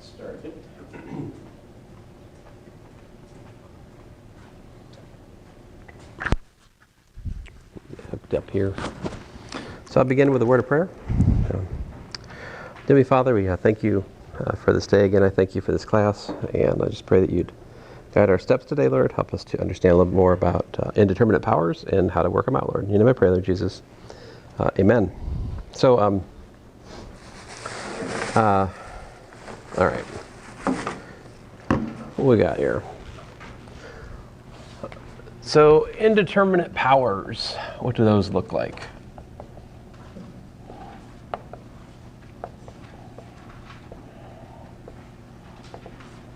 started. Hooked up here. So I'll begin with a word of prayer. Heavenly Father, we thank you for this day again. I thank you for this class, and I just pray that you'd guide our steps today, Lord. Help us to understand a little more about indeterminate powers and how to work them out, Lord. You know my prayer, Lord Jesus. Amen. So, all right. What we got here? So, indeterminate powers, what do those look like?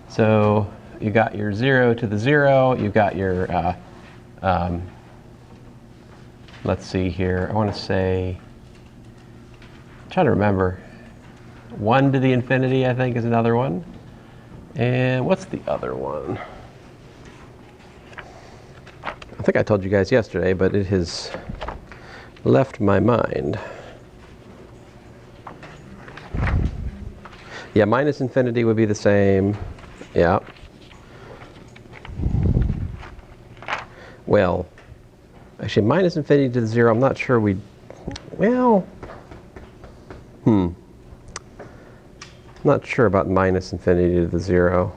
So, you got your 0 to the 0, you got your, let's see here, I want to say, I'm trying to remember, 1 to the infinity, I think, is another one. And what's the other one? I think I told you guys yesterday, but it has left my mind. Yeah, minus infinity would be the same. Yeah. Well, actually, minus infinity to the 0, I'm not sure not sure about minus infinity to the 0.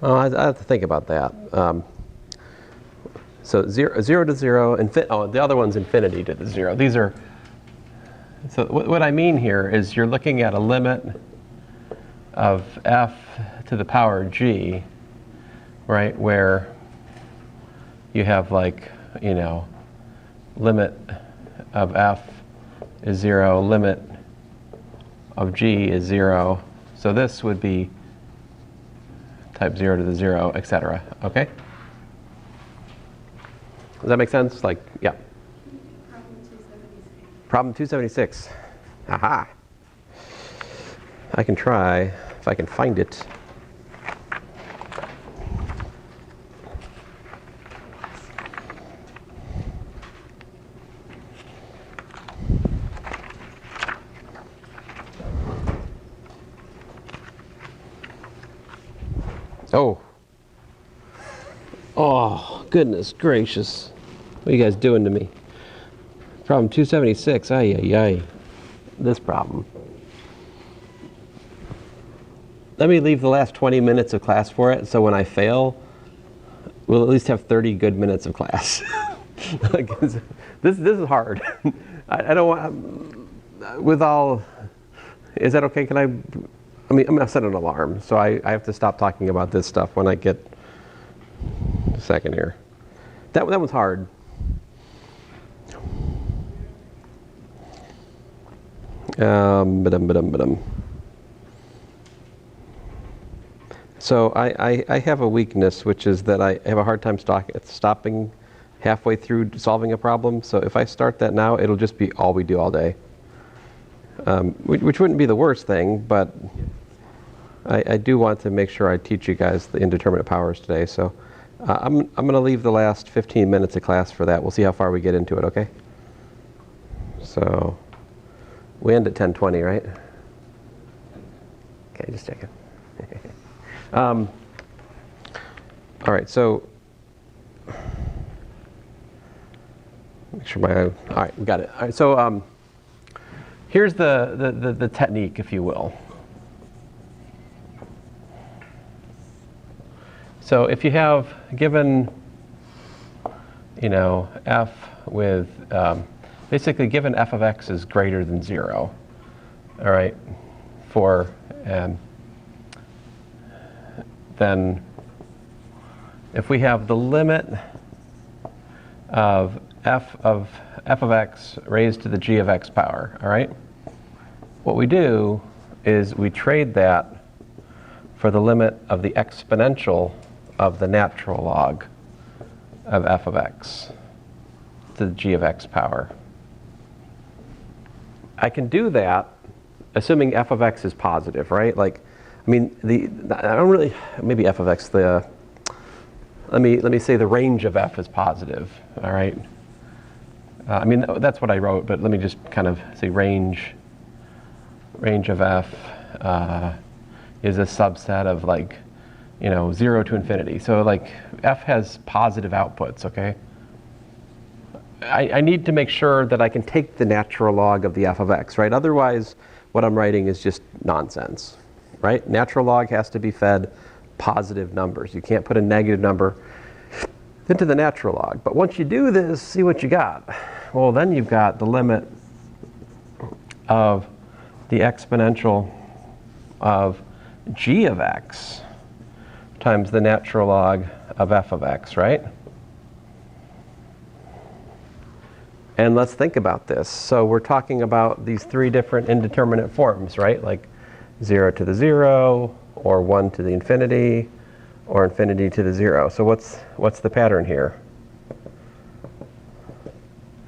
Oh, I have to think about that. So 0 to 0, the other one's infinity to the 0. These are, so what I mean here is you're looking at a limit of f to the power g, right, where you have limit of f is 0, limit of g is 0. So this would be type 0 to the 0, etc. Okay? Does that make sense? Yeah. Problem 276. Aha. I can try if I can find it. Oh, goodness gracious. What are you guys doing to me? Problem 276. Ay, ay, ay. This problem. Let me leave the last 20 minutes of class for it, so when I fail, we'll at least have 30 good minutes of class. This is hard. I don't want, is that okay? I'm going to set an alarm, so I have to stop talking about this stuff when I get a second here. That one's hard. So I have a weakness, which is that I have a hard time stopping halfway through solving a problem. So if I start that now, it'll just be all we do all day, which wouldn't be the worst thing, but I do want to make sure I teach you guys the indeterminate powers today. So I'm going to leave the last 15 minutes of class for that. We'll see how far we get into it, okay? So we end at 10:20, right? Okay, just checking. All right, so make sure all right, we got it. All right, so here's the technique, if you will. So if you have given, f with, basically given f of x is greater than 0, all right, for, then if we have the limit of f of x raised to the g of x power, all right, what we do is we trade that for the limit of the exponential of the natural log of f of x to the g of x power. I can do that assuming f of x is positive, right? Maybe f of x, let me say the range of f is positive, all right? That's what I wrote, but let me just kind of say range range of f is a subset of like, 0 to infinity. So like f has positive outputs, okay? I need to make sure that I can take the natural log of the f of x, right? Otherwise, what I'm writing is just nonsense, right? Natural log has to be fed positive numbers. You can't put a negative number into the natural log. But once you do this, see what you got. Well, then you've got the limit of the exponential of g of x times the natural log of f of x, right? And let's think about this. So we're talking about these three different indeterminate forms, right? Like 0 to the 0, or 1 to the infinity, or infinity to the 0. So what's the pattern here?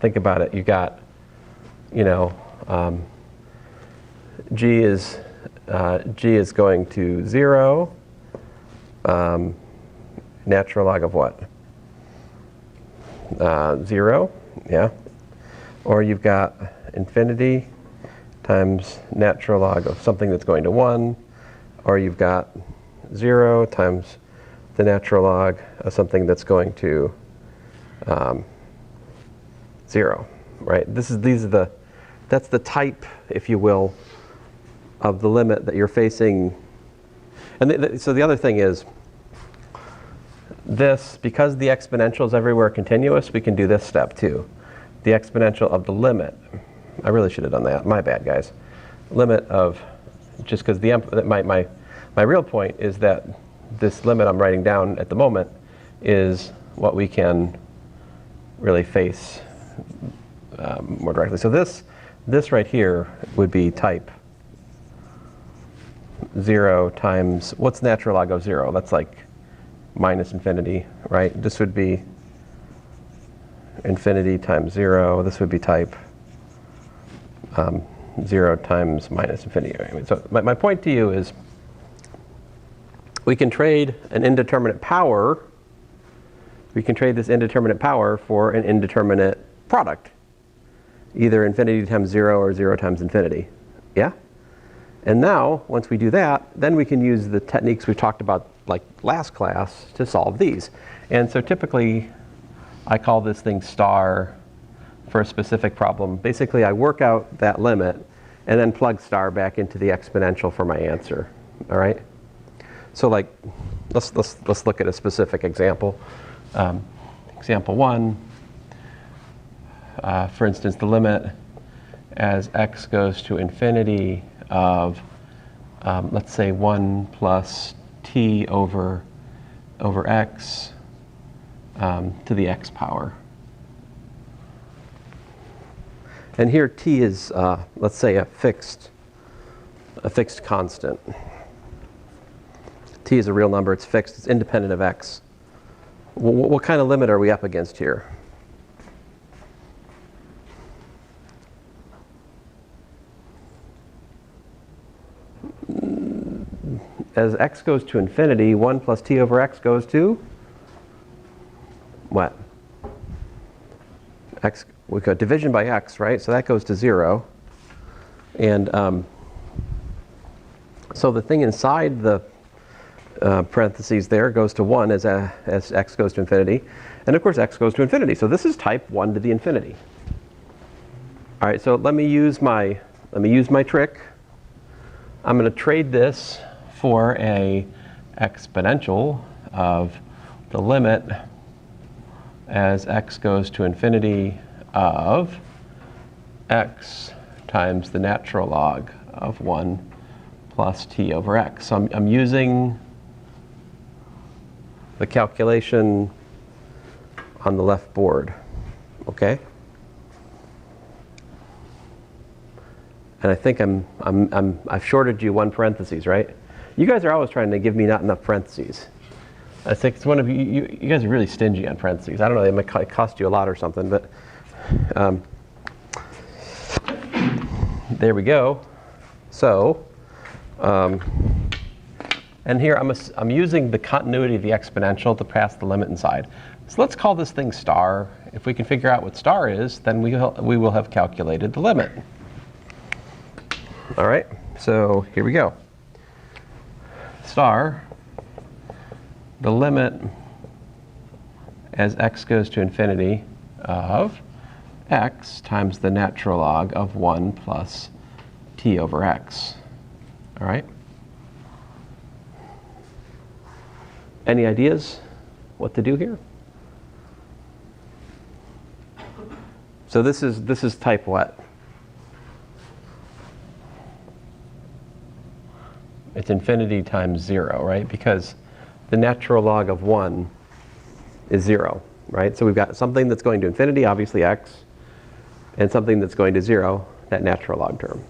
Think about it. You got, g is going to 0. Natural log of what? 0, yeah. Or you've got infinity times natural log of something that's going to 1. Or you've got 0 times the natural log of something that's going to 0, right? That's the type, if you will, of the limit that you're facing. And so the other thing is, because the exponential is everywhere continuous, we can do this step too. The exponential of the limit. I really should have done that. My bad, guys. Limit of, just because my real point is that this limit I'm writing down at the moment is what we can really face more directly. So this right here would be type 0 times, what's natural log of 0? That's like minus infinity, right? This would be infinity times 0. This would be type 0 times minus infinity. So my point to you is, we can trade an indeterminate power. We can trade this indeterminate power for an indeterminate product. Either infinity times 0 or 0 times infinity. Yeah? And now, once we do that, then we can use the techniques we talked about like last class to solve these. And so typically, I call this thing star for a specific problem. Basically, I work out that limit and then plug star back into the exponential for my answer. All right? So like, let's look at a specific example. Example 1, for instance, the limit as x goes to infinity of, let's say, 1 plus t over x to the x power. And here t is, let's say, a fixed constant. T is a real number, it's fixed, it's independent of x. What kind of limit are we up against here? As x goes to infinity, 1 plus t over x goes to what? X, we got division by x, right? So that goes to 0. And so the thing inside the parentheses there goes to 1 as x goes to infinity. And of course x goes to infinity. So this is type 1 to the infinity. All right, so let me use my trick. I'm going to trade this for a exponential of the limit as x goes to infinity of x times the natural log of 1 plus t over x. So I'm using the calculation on the left board, okay? And I think I've shorted you one parentheses, right? You guys are always trying to give me not enough parentheses. I think it's one of you guys are really stingy on parentheses. I don't know, they might cost you a lot or something, but there we go. So, and here I'm using the continuity of the exponential to pass the limit inside. So let's call this thing star. If we can figure out what star is, then we will have calculated the limit. All right. So here we go. Star, the limit as x goes to infinity of x times the natural log of 1 plus t over x. All right? Any ideas what to do here? So this is type what? It's infinity times 0, right? Because the natural log of 1 is 0, right? So we've got something that's going to infinity, obviously x, and something that's going to 0, that natural log term.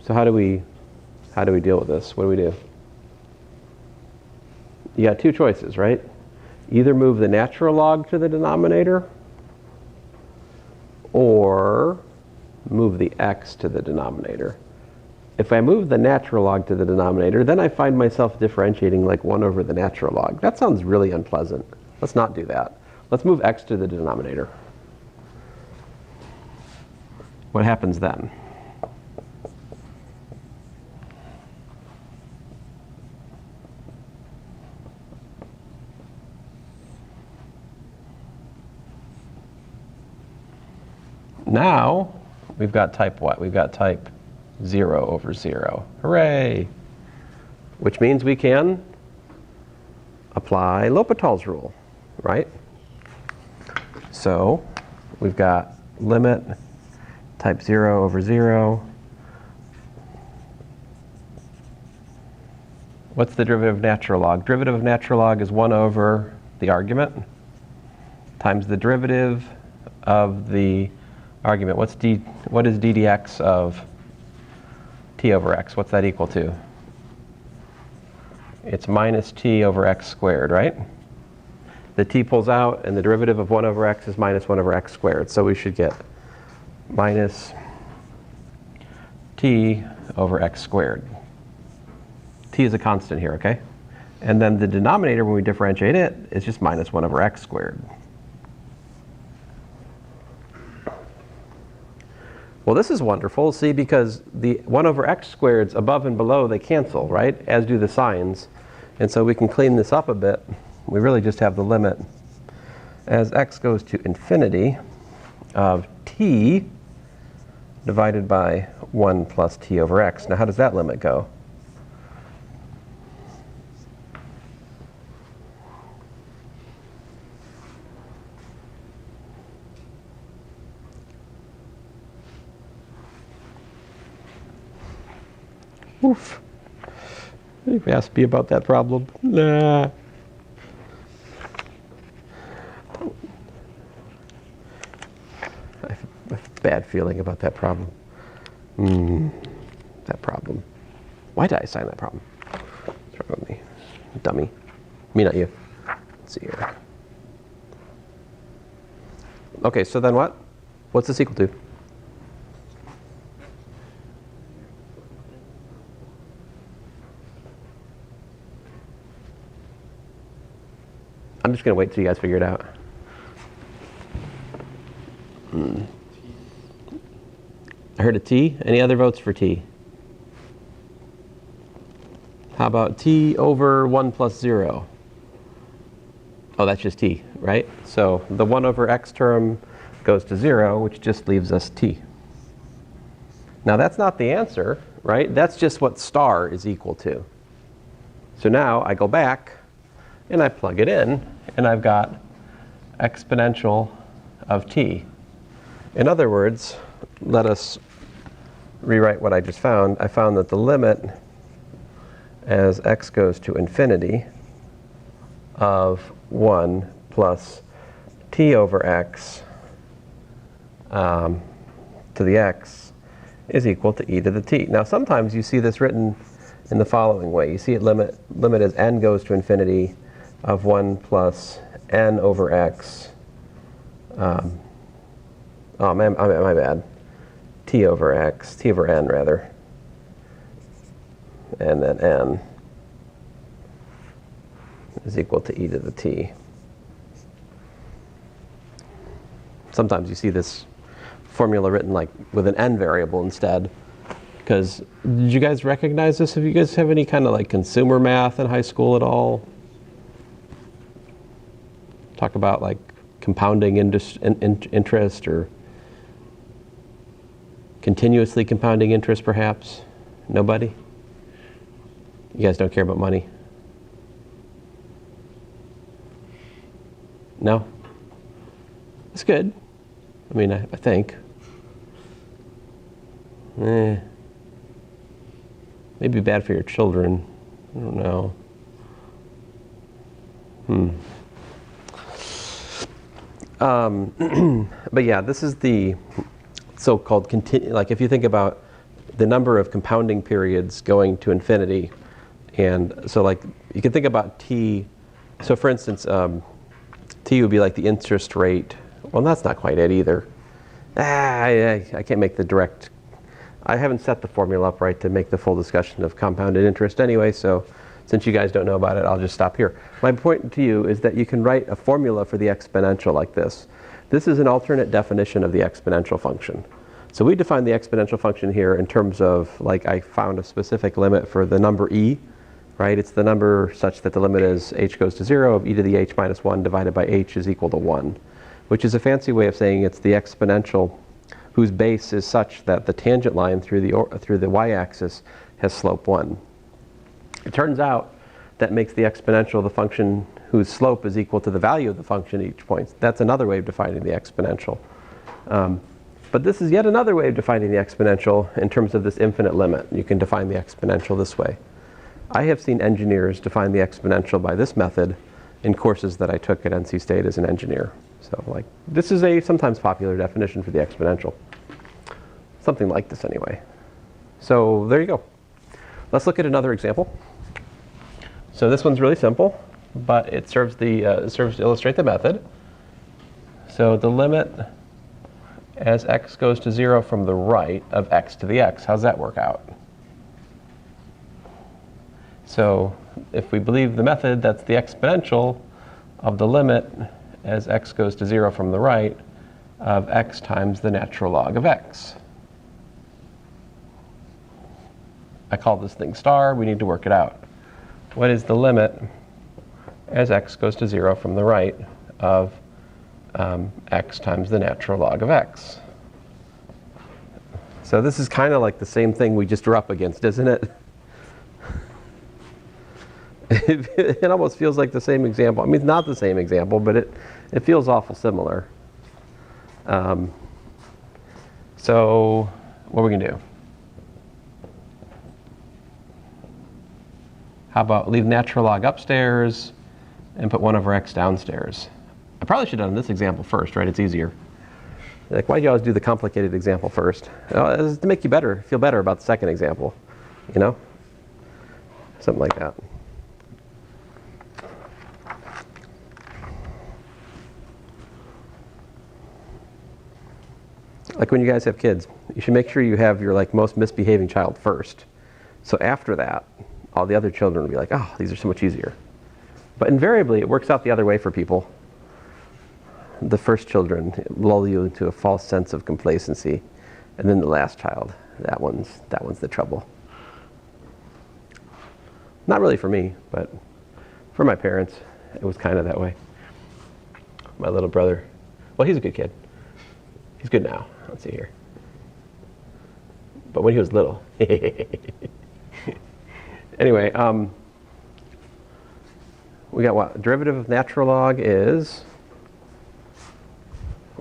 So how do we deal with this? What do we do? You got two choices, right? Either move the natural log to the denominator or move the x to the denominator. If I move the natural log to the denominator, then I find myself differentiating like 1 over the natural log. That sounds really unpleasant. Let's not do that. Let's move x to the denominator. What happens then? Now, we've got type what? We've got type 0 over 0. Hooray! Which means we can apply L'Hopital's rule, right? So, we've got limit type 0 over 0. What's the derivative of natural log? Derivative of natural log is 1 over the argument times the derivative of the argument. What is d dx of t over x? What's that equal to? It's minus t over x squared, right? The t pulls out, and the derivative of 1 over x is minus 1 over x squared. So we should get minus t over x squared. T is a constant here, okay? And then the denominator, when we differentiate it, is just minus 1 over x squared. Well, this is wonderful, see, because the 1 over x squareds above and below, they cancel, right? As do the signs. And so we can clean this up a bit. We really just have the limit as x goes to infinity of t divided by 1 plus t over x. Now, how does that limit go? Oof. You asked me about that problem. Nah. I have a bad feeling about that problem. That problem. Why did I assign that problem? What's wrong with me? Dummy. Me, not you. Let's see here. Okay, so then what? What's this equal to? I'm just going to wait till you guys figure it out. I heard a T. Any other votes for T? How about T over 1 plus 0? Oh, that's just T, right? So the 1 over x term goes to 0, which just leaves us T. Now that's not the answer, right? That's just what star is equal to. So now I go back and I plug it in, and I've got exponential of t. In other words, let us rewrite what I just found. I found that the limit as x goes to infinity of 1 plus t over x to the x is equal to e to the t. Now sometimes you see this written in the following way. You see it limit as n goes to infinity of 1 plus n over x. Oh, my bad. T over x, t over n rather. And then n is equal to e to the t. Sometimes you see this formula written like with an n variable instead. Because did you guys recognize this? Have you guys have any kind of like consumer math in high school at all? Talk about like compounding interest or continuously compounding interest perhaps? Nobody? You guys don't care about money? No? That's good. I mean, I think. Maybe bad for your children. I don't know. But yeah, this is the so-called like if you think about the number of compounding periods going to infinity, and so like you can think about t. So for instance, t would be like the interest rate. Well, that's not quite it either. I can't make the direct. I haven't set the formula up right to make the full discussion of compounded interest anyway, so since you guys don't know about it, I'll just stop here. My point to you is that you can write a formula for the exponential like this. This is an alternate definition of the exponential function. So we define the exponential function here in terms of, like, I found a specific limit for the number e, right? It's the number such that the limit is h goes to 0 of e to the h minus 1 divided by h is equal to 1, which is a fancy way of saying it's the exponential whose base is such that the tangent line through the y-axis has slope 1. It turns out that makes the exponential the function whose slope is equal to the value of the function at each point. That's another way of defining the exponential. But this is yet another way of defining the exponential in terms of this infinite limit. You can define the exponential this way. I have seen engineers define the exponential by this method in courses that I took at NC State as an engineer. So like, this is a sometimes popular definition for the exponential. Something like this anyway. So there you go. Let's look at another example. So this one's really simple, but it serves to illustrate the method. So the limit as x goes to 0 from the right of x to the x, how's that work out? So if we believe the method, that's the exponential of the limit as x goes to 0 from the right of x times the natural log of x. I call this thing star. We need to work it out. What is the limit as x goes to 0 from the right of x times the natural log of x? So this is kind of like the same thing we just were up against, isn't it? It almost feels like the same example. I mean, it's not the same example, but it feels awful similar. So what are we going to do? How about leave natural log upstairs and put 1 over x downstairs? I probably should have done this example first, right? It's easier. Like, why do you always do the complicated example first? It's to make you feel better about the second example, you know? Something like that. Like when you guys have kids, you should make sure you have your most misbehaving child first. So after that, all the other children will be like, oh, these are so much easier. But invariably, it works out the other way for people. The first children lull you into a false sense of complacency. And then the last child, that one's the trouble. Not really for me, but for my parents, it was kind of that way. My little brother, well, he's a good kid. He's good now. Let's see here. But when he was little. Anyway, we got what? Derivative of natural log is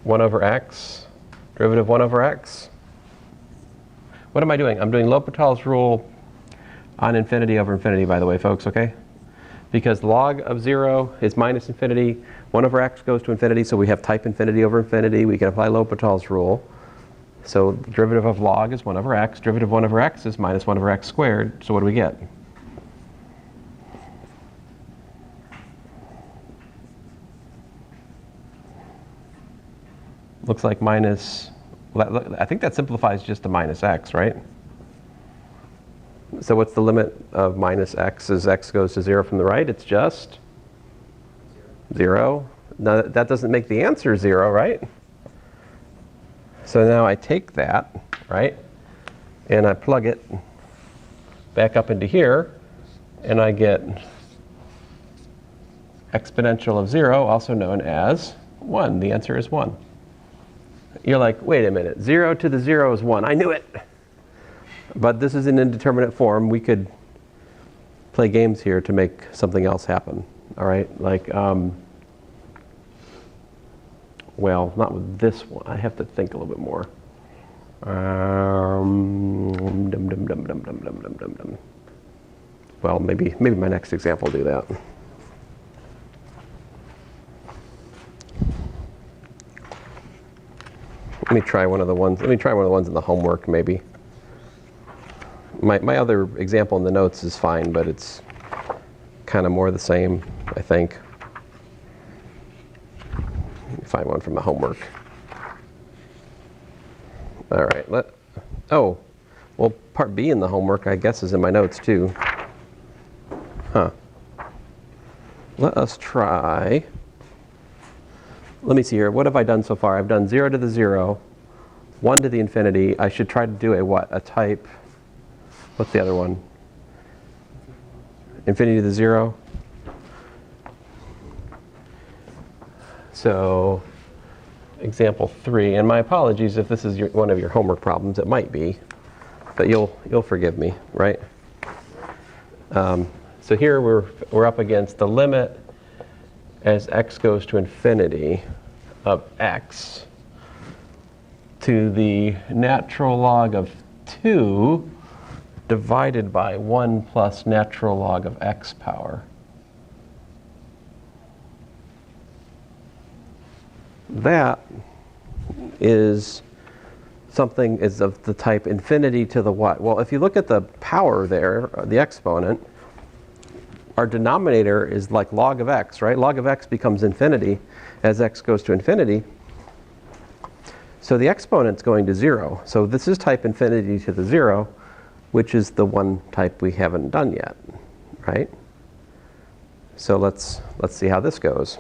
1 over x. Derivative 1 over x. What am I doing? I'm doing L'Hopital's rule on infinity over infinity, by the way, folks, okay? Because log of 0 is minus infinity. 1 over x goes to infinity, so we have type infinity over infinity. We can apply L'Hopital's rule. So the derivative of log is 1 over x. Derivative of 1 over x is minus 1 over x squared. So what do we get? Looks like minus, well, I think that simplifies just to minus x, right? So what's the limit of minus x as x goes to 0 from the right? It's just 0. Now that doesn't make the answer 0, right? So now I take that, right? and I plug it back up into here, and I get exponential of 0, also known as 1. The answer is 1. You're like, wait a minute, 0 to the 0 is 1. I knew it! But this is an indeterminate form. We could play games here to make something else happen. All right? Like, well, not with this one. I have to think a little bit more. Well, maybe my next example will do that. Let me try one of the ones in the homework, maybe. My other example in the notes is fine, but it's kind of more the same, I think. Let me find one from the homework. All right, oh, well, part B in the homework, I guess, is in my notes too. Huh. Let us try. Let me see here. What have I done so far? I've done 0 to the 0, 1 to the infinity. I should try to do a what? A type. What's the other one? Infinity to the 0. So, example 3. And my apologies if this is one of your homework problems. It might be, but you'll forgive me, right? So here we're up against the limit as x goes to infinity of x to the natural log of 2 divided by 1 plus natural log of x power. That is something is of the type infinity to the what? Well, if you look at the power there, the exponent, our denominator is like log of x, right? Log of x becomes infinity as x goes to infinity. So the exponent's going to 0. So this is type infinity to the 0, which is the one type we haven't done yet, right? So let's see how this goes.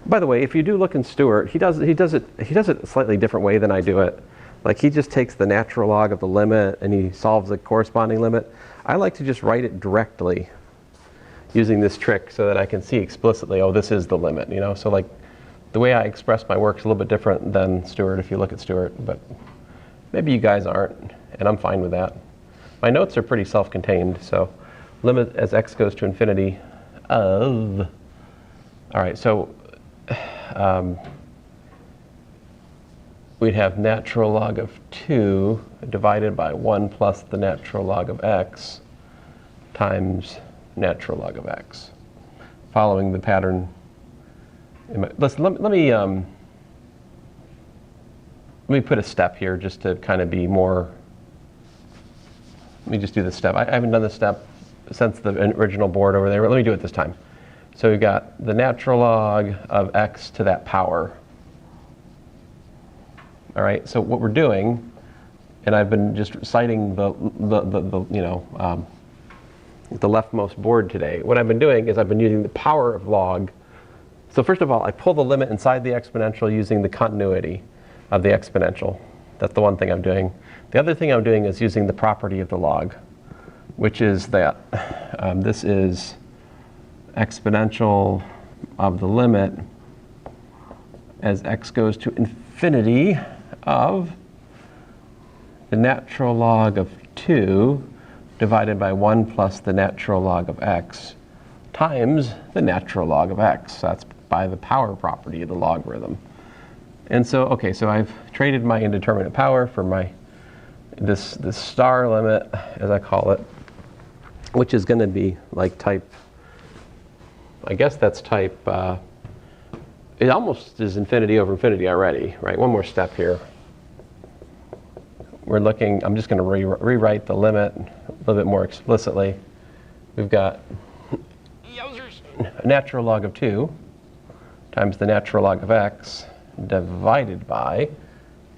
By the way, if you do look in Stewart, he does it a slightly different way than I do it. Like, he just takes the natural log of the limit and he solves the corresponding limit. I like to just write it directly using this trick so that I can see explicitly, oh, this is the limit, you know? So like, the way I express my work is a little bit different than Stewart if you look at Stewart, but maybe you guys aren't, and I'm fine with that. My notes are pretty self-contained, so limit as x goes to infinity of, all right, so we'd have natural log of 2 divided by 1 plus the natural log of x times natural log of x. Following the pattern. Let me put a step here just to kind of be more. Let me just do this step. I haven't done this step since the original board over there, but let me do it this time. So we've got the natural log of x to that power. All right, so what we're doing, and I've been just citing the leftmost board today. What I've been doing is I've been using the power of log. So first of all, I pull the limit inside the exponential using the continuity of the exponential. That's the one thing I'm doing. The other thing I'm doing is using the property of the log, which is that this is exponential of the limit as x goes to infinity of the natural log of 2 divided by 1 plus the natural log of x times the natural log of x. That's by the power property of the logarithm. And so, okay, so I've traded my indeterminate power for my this star limit, as I call it, which is going to be like type, I guess that's type, it almost is infinity over infinity already, right? One more step here. We're looking, I'm just going to rewrite the limit a little bit more explicitly. We've got a natural log of 2 times the natural log of x divided by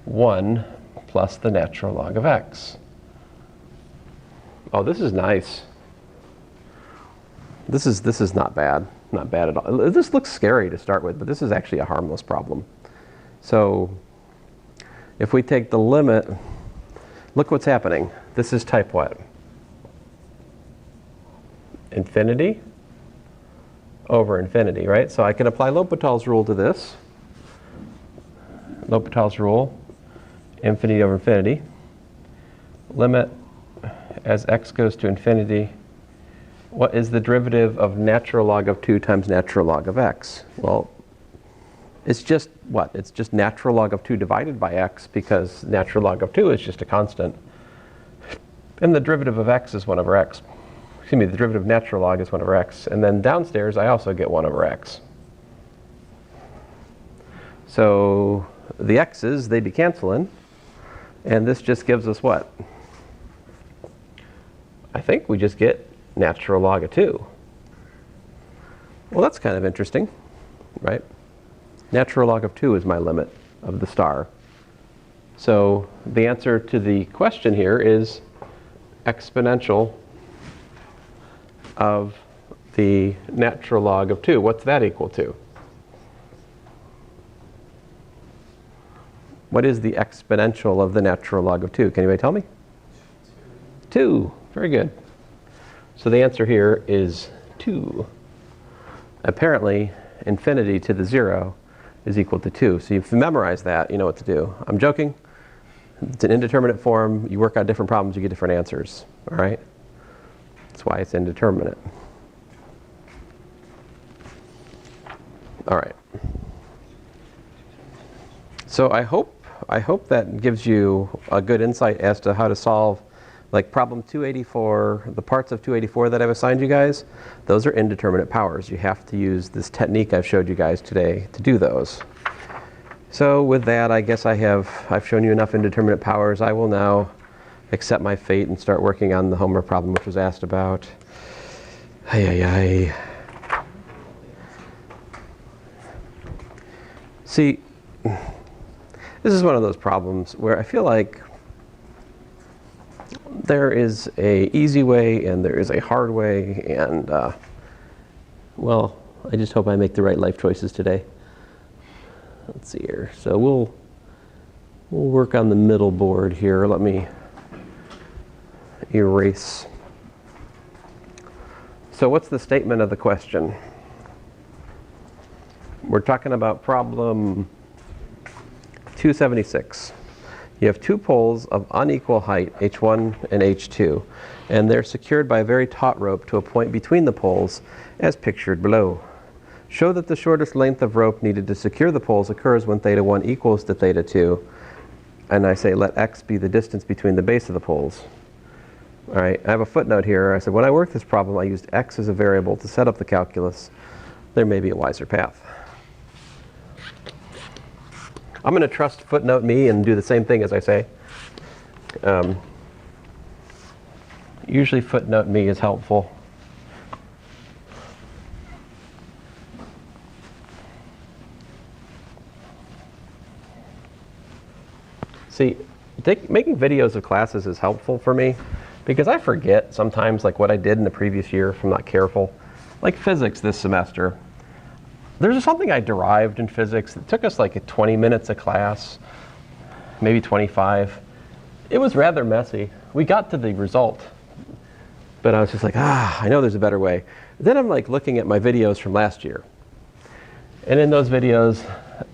1 plus the natural log of x. Oh, this is nice. This is not bad. Not bad at all. This looks scary to start with, but this is actually a harmless problem. So if we take the limit, look what's happening. This is type what? Infinity over infinity, right? So I can apply L'Hopital's rule to this. L'Hopital's rule, infinity over infinity. Limit as x goes to infinity. What is the derivative of natural log of 2 times natural log of x? Well, it's just what? It's just natural log of 2 divided by x, because natural log of 2 is just a constant. And the derivative of x is 1 over x. Excuse me, the derivative of natural log is 1 over x. And then downstairs, I also get 1 over x. So the x's, they be canceling. And this just gives us what? I think we just get natural log of 2. Well, that's kind of interesting, right? Natural log of 2 is my limit of the star. So the answer to the question here is exponential of the natural log of 2. What's that equal to? What is the exponential of the natural log of 2? Can anybody tell me? 2. Very good. So the answer here is 2. Apparently, infinity to the 0 is equal to 2. So if you memorize that, you know what to do. I'm joking. It's an indeterminate form. You work out different problems, you get different answers. All right? That's why it's indeterminate. All right. So I hope that gives you a good insight as to how to solve, like problem 284, the parts of 284 that I've assigned you guys. Those are indeterminate powers. You have to use this technique I've showed you guys today to do those. So with that, I guess I've shown you enough indeterminate powers. I will now accept my fate and start working on the homework problem which was asked about. See, this is one of those problems where I feel like there is an easy way and there is a hard way, and well, I just hope I make the right life choices today. Let's see here. So we'll work on the middle board here. Let me erase. So what's the statement of the question? We're talking about problem 276. You have 2 poles of unequal height, h1 and h2, and they're secured by a very taut rope to a point between the poles, as pictured below. Show that the shortest length of rope needed to secure the poles occurs when theta 1 equals to theta 2. And I say let x be the distance between the base of the poles. All right, I have a footnote here. I said when I worked this problem, I used x as a variable to set up the calculus. There may be a wiser path. I'm going to trust footnote me and do the same thing as I say. Usually footnote me is helpful. See, making videos of classes is helpful for me because I forget sometimes like what I did in the previous year if I'm not careful. Like physics this semester. There's something I derived in physics. It took us like 20 minutes a class, maybe 25. It was rather messy. We got to the result, but I was just like, I know there's a better way. Then I'm like looking at my videos from last year. And in those videos,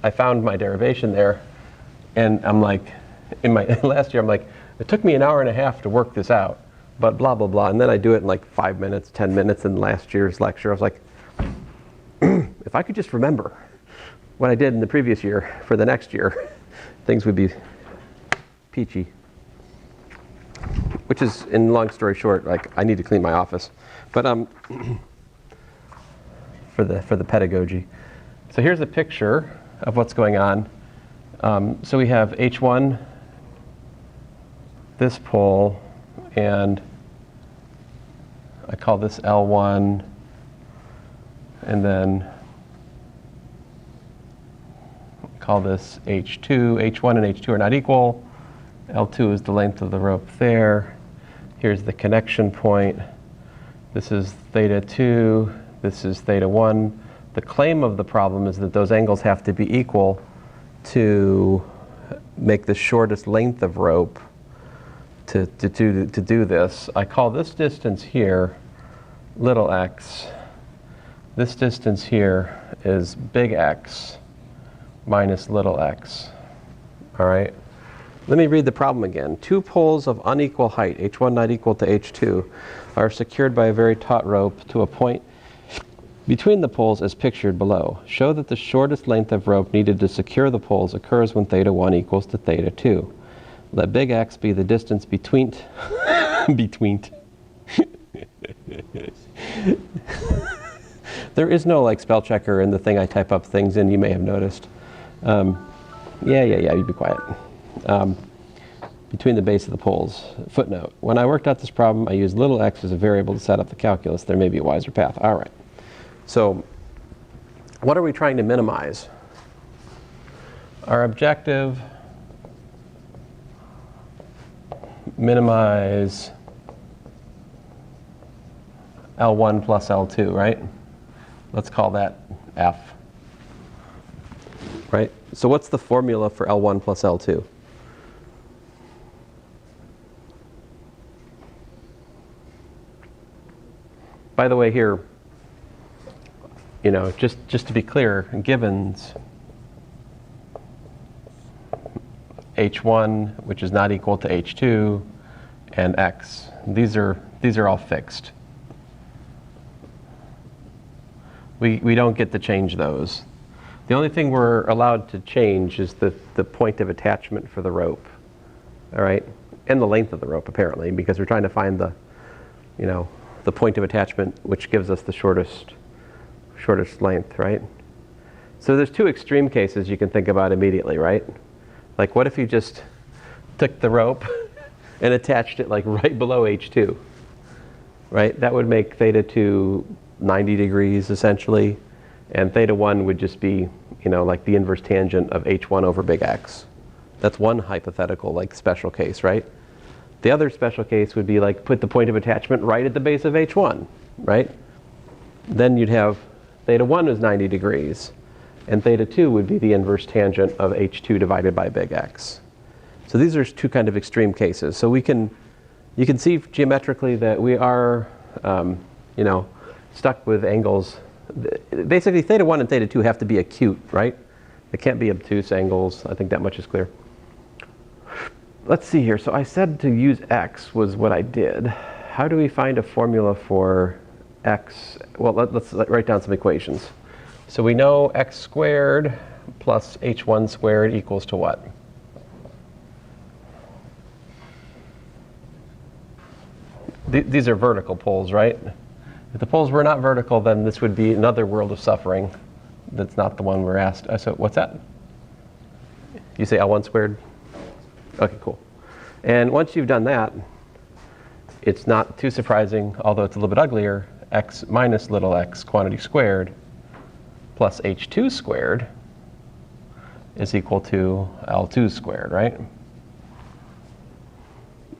I found my derivation there. And I'm like, in my last year, I'm like, it took me an hour and a half to work this out, but blah, blah, blah. And then I do it in like 5 minutes, 10 minutes in last year's lecture. I was like, if I could just remember what I did in the previous year for the next year, things would be peachy. Which is, in long story short, like I need to clean my office. But for the pedagogy. So here's a picture of what's going on. So we have H1, this pole, and I call this L1, and then call this H2. H1 and H2 are not equal. L2 is the length of the rope there. Here's the connection point. This is theta 2. This is theta 1. The claim of the problem is that those angles have to be equal to make the shortest length of rope to do this, I call this distance here little x. This distance here is big X minus little x. All right? Let me read the problem again. Two poles of unequal height, h1 not equal to h2, are secured by a very taut rope to a point between the poles as pictured below. Show that the shortest length of rope needed to secure the poles occurs when theta 1 equals to theta 2. Let big X be the distance between There is no like spell checker in the thing I type up things in, you may have noticed. Yeah, you'd be quiet. Between the base of the poles. Footnote. When I worked out this problem, I used little x as a variable to set up the calculus. There may be a wiser path. All right. So what are we trying to minimize? Our objective, minimize L1 plus L2, right? Let's call that F. Right? So what's the formula for L1 plus L2? By the way, here, just to be clear, givens h1, which is not equal to h2, and x. These are all fixed. We don't get to change those. The only thing we're allowed to change is the point of attachment for the rope, all right, and the length of the rope apparently, because we're trying to find the point of attachment which gives us the shortest length, right? So there's two extreme cases you can think about immediately, right? Like what if you just took the rope and attached it like right below h2, right? That would make theta 2 90 degrees essentially, and theta 1 would just be, like the inverse tangent of h1 over big X. That's one hypothetical, like special case, right? The other special case would be like put the point of attachment right at the base of h1, right? Then you'd have theta 1 is 90 degrees, and theta 2 would be the inverse tangent of h2 divided by big X. So these are two kind of extreme cases. So you can see geometrically that we are, stuck with angles. Basically, theta 1 and theta 2 have to be acute, right? They can't be obtuse angles. I think that much is clear. Let's see here. So I said to use x was what I did. How do we find a formula for x? Well, let's write down some equations. So we know x squared plus h1 squared equals to what? These are vertical poles, right? If the poles were not vertical, then this would be another world of suffering. That's not the one we're asked. So what's that? You say L1 squared? Okay, cool. And once you've done that, it's not too surprising, although it's a little bit uglier, x minus little x quantity squared plus h2 squared is equal to L2 squared, right?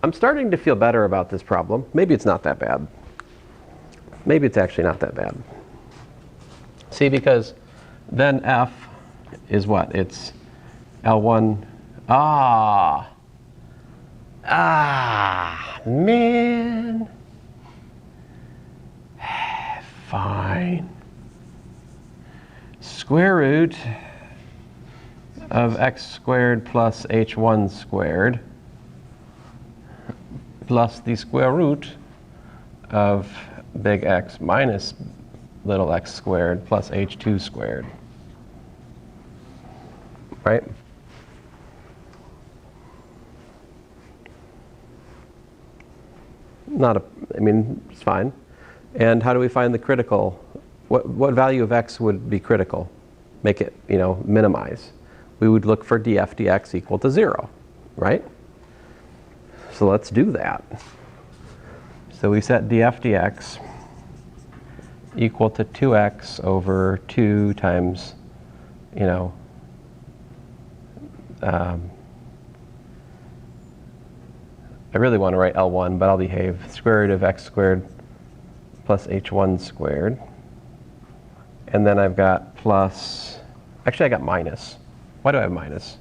I'm starting to feel better about this problem. Maybe it's not that bad. Maybe it's actually not that bad. See, because then F is what? It's L1. Man. Fine. Square root of x squared plus h1 squared plus the square root of big X minus little x squared plus h2 squared. Right? It's fine. And how do we find the critical? What value of x would be critical? Make it, minimize. We would look for df dx equal to 0, right? So let's do that. So we set df dx equal to 2x over 2 times, I really want to write L1, but I'll behave. Square root of x squared plus h1 squared. And then I've got plus, actually I got minus. Why do I have minus?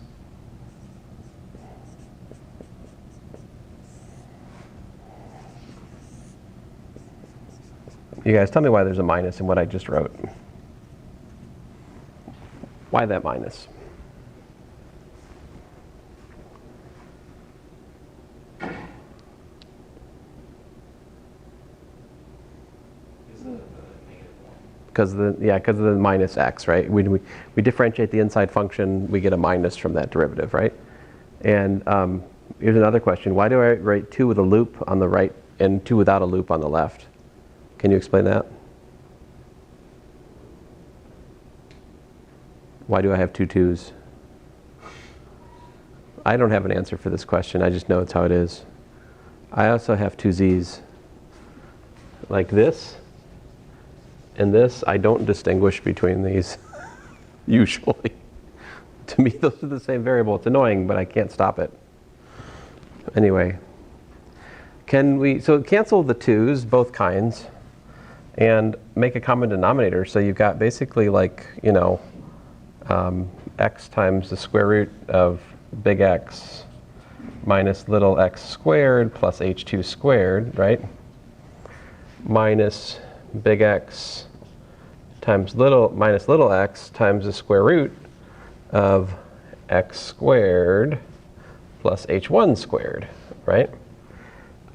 You guys tell me why there's a minus in what I just wrote. Why that minus? Because of the minus x, right? We differentiate the inside function, we get a minus from that derivative, right? And here's another question. Why do I write 2 with a loop on the right and 2 without a loop on the left? Can you explain that? Why do I have 2 2's? I don't have an answer for this question. I just know it's how it is. I also have 2 z's. Like this and this. I don't distinguish between these, usually. To me, those are the same variable. It's annoying, but I can't stop it. Anyway, so cancel the 2's, both kinds, and make a common denominator. So you've got basically like, x times the square root of big X minus little x squared plus h2 squared, right? Minus big X times minus little x times the square root of x squared plus h1 squared, right?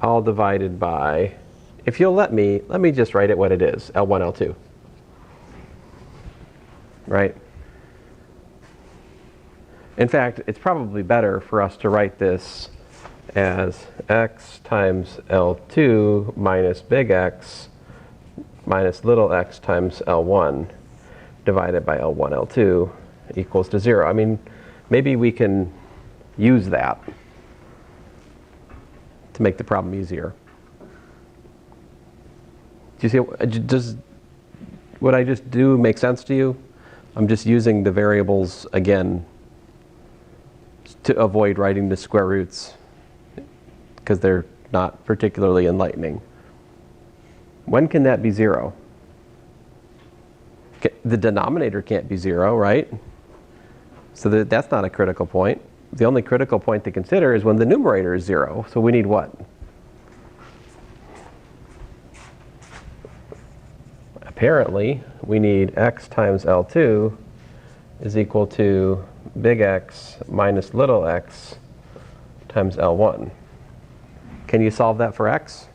All divided by, if you'll let me just write it what it is, L1, L2, right? In fact, it's probably better for us to write this as x times L2 minus big X minus little x times L1 divided by L1, L2 equals to 0. I mean, maybe we can use that to make the problem easier. Do you see, does what I just do make sense to you? I'm just using the variables again to avoid writing the square roots because they're not particularly enlightening. When can that be 0? The denominator can't be 0, right? So that's not a critical point. The only critical point to consider is when the numerator is 0. So we need what? Apparently, we need x times L2 is equal to big X minus little x times L1. Can you solve that for x?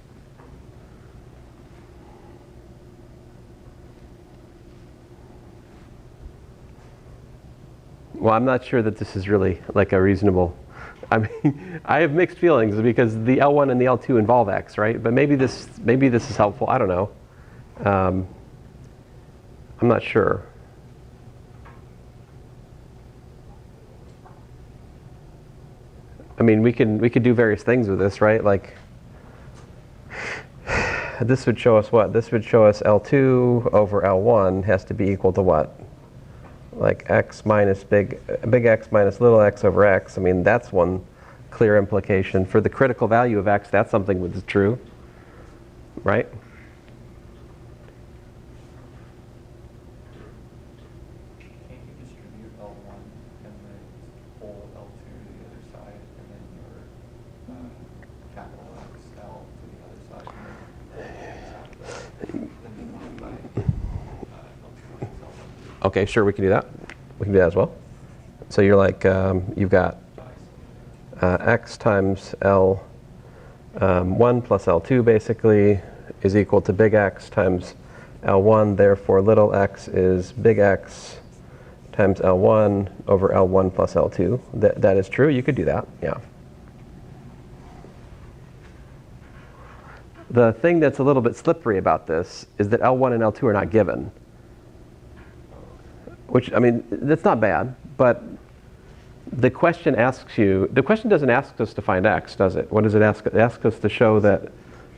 Well, I'm not sure that this is really like a reasonable, I mean, I have mixed feelings because the L1 and the L2 involve x, right? But maybe this is helpful. I don't know. I'm not sure. I mean, we could do various things with this, right? Like, this would show us what? This would show us L2 over L1 has to be equal to what? Like x minus big X minus little x over x. I mean, that's one clear implication. For the critical value of x, that's something that is true, right? Can't you distribute L1 and then pull L2 to the other side, and then your capital X L to the other side, and then divide by L2 minus L1? Okay, sure, we can do that. We can do that as well. So you're like, you've got x times L1 plus L2 basically is equal to big X times L1. Therefore, little x is big X times L1 over L1 plus L2. That is true. You could do that, yeah. The thing that's a little bit slippery about this is that L1 and L2 are not given. Which, I mean, that's not bad, but the question doesn't ask us to find x, does it? What does it ask? It asks us to show that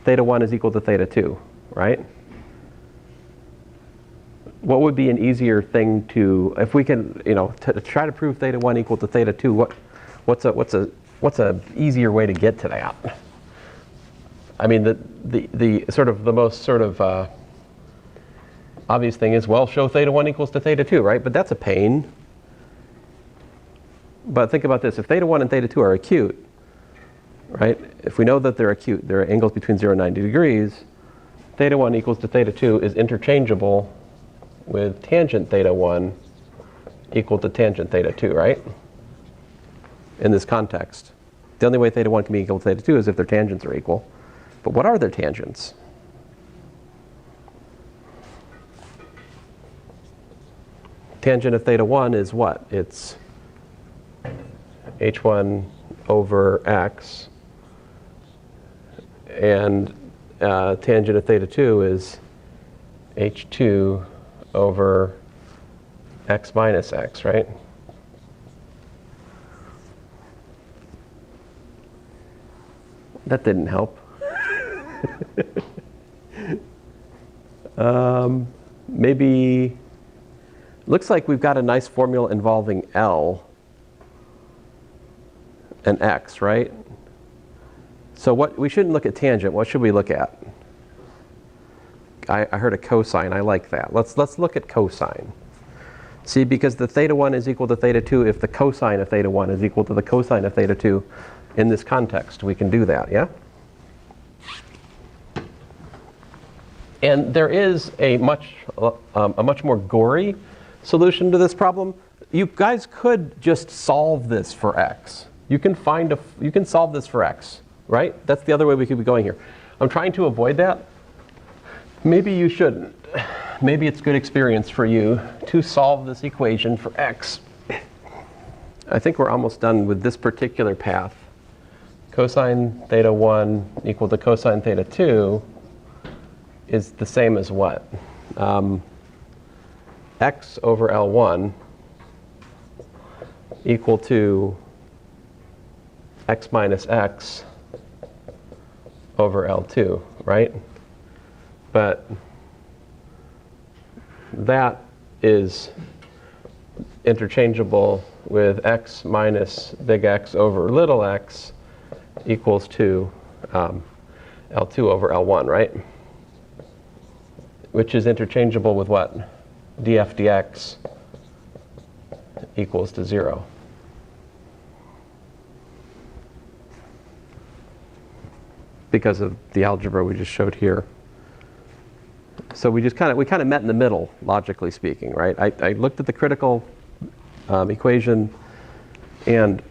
theta 1 is equal to theta 2, right? What would be an easier thing to, if we can, to try to prove theta 1 equal to theta 2, what's a easier way to get to that? I mean, the sort of the most sort of obvious thing is, well, show theta 1 equals to theta 2, right? But that's a pain. But think about this. If theta 1 and theta 2 are acute, right? If we know that they're acute, they're angles between 0 and 90 degrees, theta 1 equals to theta 2 is interchangeable with tangent theta 1 equal to tangent theta 2, right? In this context. The only way theta 1 can be equal to theta 2 is if their tangents are equal. But what are their tangents? Tangent of theta 1 is what? It's h1 over x. And tangent of theta 2 is h2 over x minus x, right? That didn't help. Maybe, looks like we've got a nice formula involving L and x, right? So what, we shouldn't look at tangent. What should we look at? I heard a cosine. I like that. Let's look at cosine. See, because the theta 1 is equal to theta 2 if the cosine of theta 1 is equal to the cosine of theta 2 in this context. We can do that, yeah? And there is a much more gory solution to this problem. You guys could just solve this for x. You can solve this for x, right? That's the other way we could be going here. I'm trying to avoid that. Maybe you shouldn't. Maybe it's good experience for you to solve this equation for x. I think we're almost done with this particular path. Cosine theta 1 equal to cosine theta 2 is the same as what? X over L1 equal to x minus x over L2, right? But that is interchangeable with x minus big X over little x equals to L2 over L1, right? Which is interchangeable with what? df dx equals to 0. Because of the algebra we just showed here. So we kind of met in the middle, logically speaking, right? I looked at the critical equation, and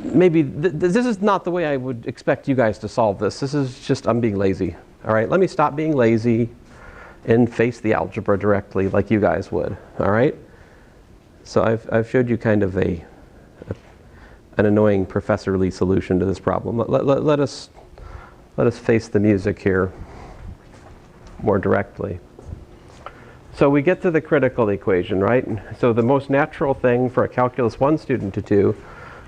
maybe this is not the way I would expect you guys to solve this. This is just, I'm being lazy. All right, let me stop being lazy and face the algebra directly like you guys would. All right? So I've showed you kind of an annoying professorly solution to this problem. Let us face the music here more directly. So we get to the critical equation, right? So the most natural thing for a Calculus 1 student to do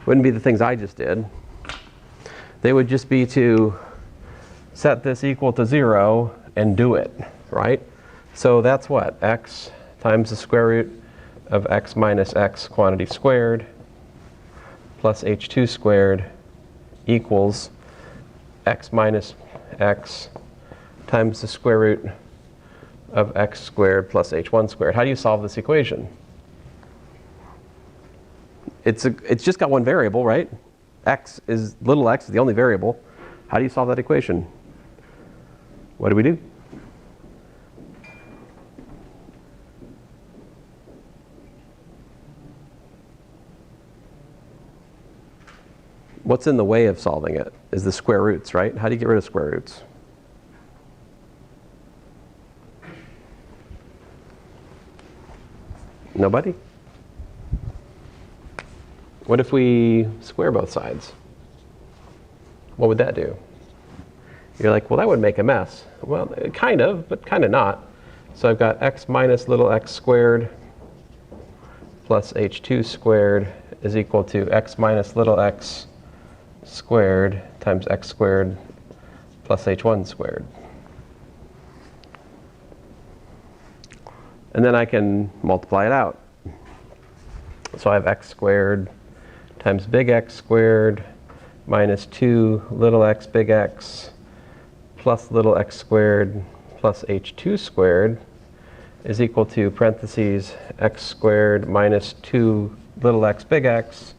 wouldn't be the things I just did. They would just be to set this equal to 0 and do it, right? So that's what? X times the square root of x minus x quantity squared plus h2 squared equals x minus x times the square root of x squared plus h1 squared. How do you solve this equation? It's just got one variable, right? Little x is the only variable. How do you solve that equation? What do we do? What's in the way of solving it is the square roots, right? How do you get rid of square roots? Nobody? What if we square both sides? What would that do? You're like, well, that would make a mess. Well, kind of, but kind of not. So I've got x minus little x squared plus h2 squared is equal to x minus little x squared times x squared plus h1 squared. And then I can multiply it out. So I have x squared times big X squared minus 2 little x big X plus little x squared plus h2 squared is equal to parentheses x squared minus 2 little x big X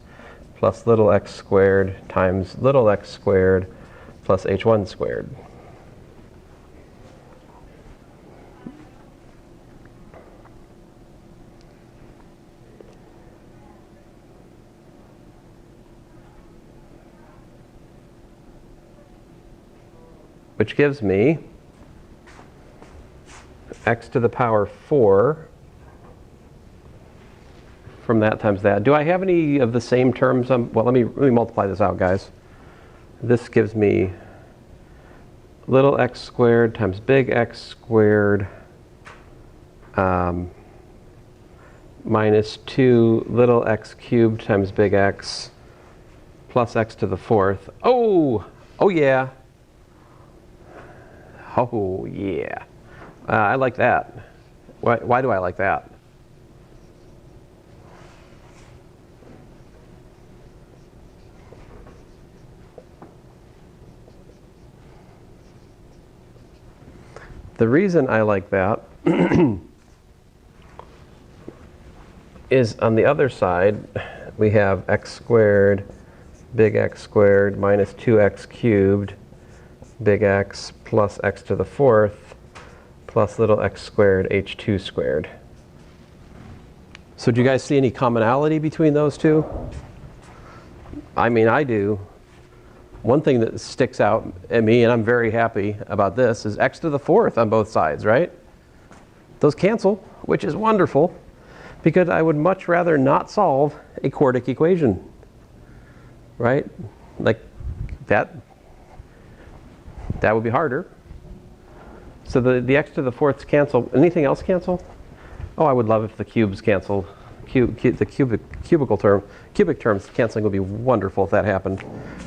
plus little x squared times little x squared plus h1 squared. Which gives me x to the power 4 from that times that. Do I have any of the same terms? Well, let me multiply this out, guys. This gives me little x squared times big X squared minus 2 little x cubed times big X plus x to the 4th. Oh yeah. Oh yeah. I like that. Why do I like that? The reason I like that is on the other side we have x squared big X squared minus 2x cubed big X plus x to the 4th plus little x squared h2 squared. So do you guys see any commonality between those two? I mean, I do. One thing that sticks out at me, and I'm very happy about this, is x to the 4th on both sides, right? Those cancel, which is wonderful, because I would much rather not solve a quartic equation, right? Like that would be harder. So the x to the 4ths cancel. Anything else cancel? Oh, I would love if the cubes cancel. The cubic terms canceling would be wonderful if that happened.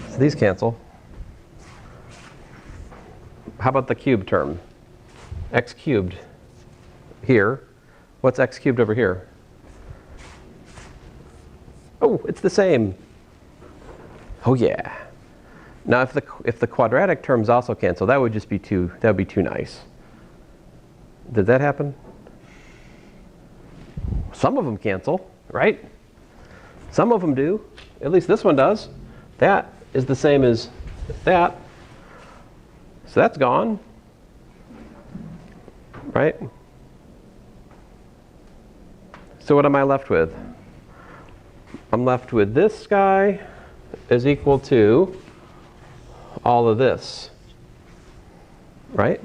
So these cancel. How about the cube term? X cubed here. What's x cubed over here? Oh, it's the same. Oh yeah. Now if the quadratic terms also cancel, that would just be too nice. Did that happen? Some of them cancel, right? Some of them do. At least this one does. That is the same as that. So that's gone. Right? So what am I left with? I'm left with this guy is equal to all of this. Right?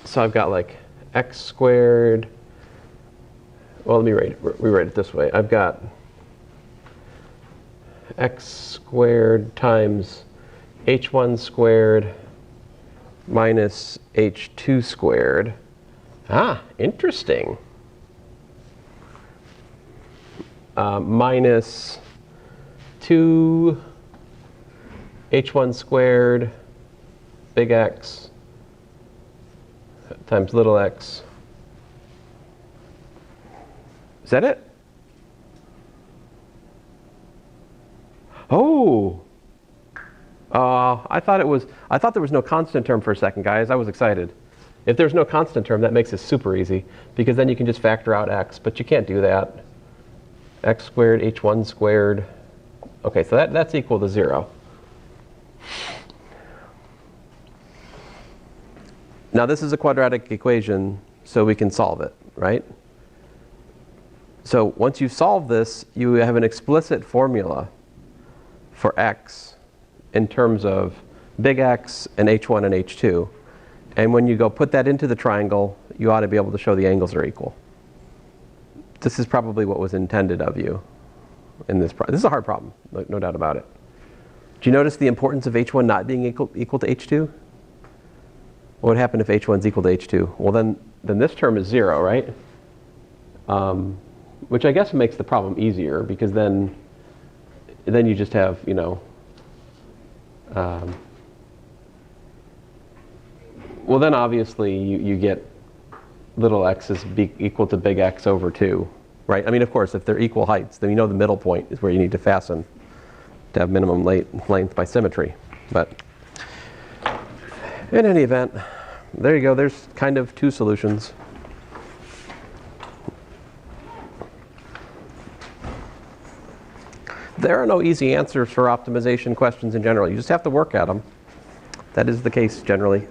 So I've got like x squared. Well, let me rewrite it this way. I've got x squared times h1 squared minus h2 squared. Ah, interesting. Minus 2 h1 squared big X times little x. Is that it? Oh! I thought there was no constant term for a second, guys. I was excited. If there's no constant term, that makes it super easy, because then you can just factor out x, but you can't do that. X squared, h1 squared. Okay, so that's equal to 0. Now this is a quadratic equation, so we can solve it, right? So once you solve this, you have an explicit formula for x in terms of big X and h1 and h2. And when you go put that into the triangle, you ought to be able to show the angles are equal. This is probably what was intended of you in this problem. This is a hard problem, no doubt about it. Do you notice the importance of h1 not being equal to h2? What would happen if h1 is equal to h2? Well, then this term is 0, right? Which I guess makes the problem easier, because then you just have, you know, well, then obviously you get little x is equal to big X over 2, right? I mean, of course, if they're equal heights, then you know the middle point is where you need to fasten to have minimum length by symmetry. But in any event, there you go. There's kind of two solutions. There are no easy answers for optimization questions in general. You just have to work at them. That is the case generally.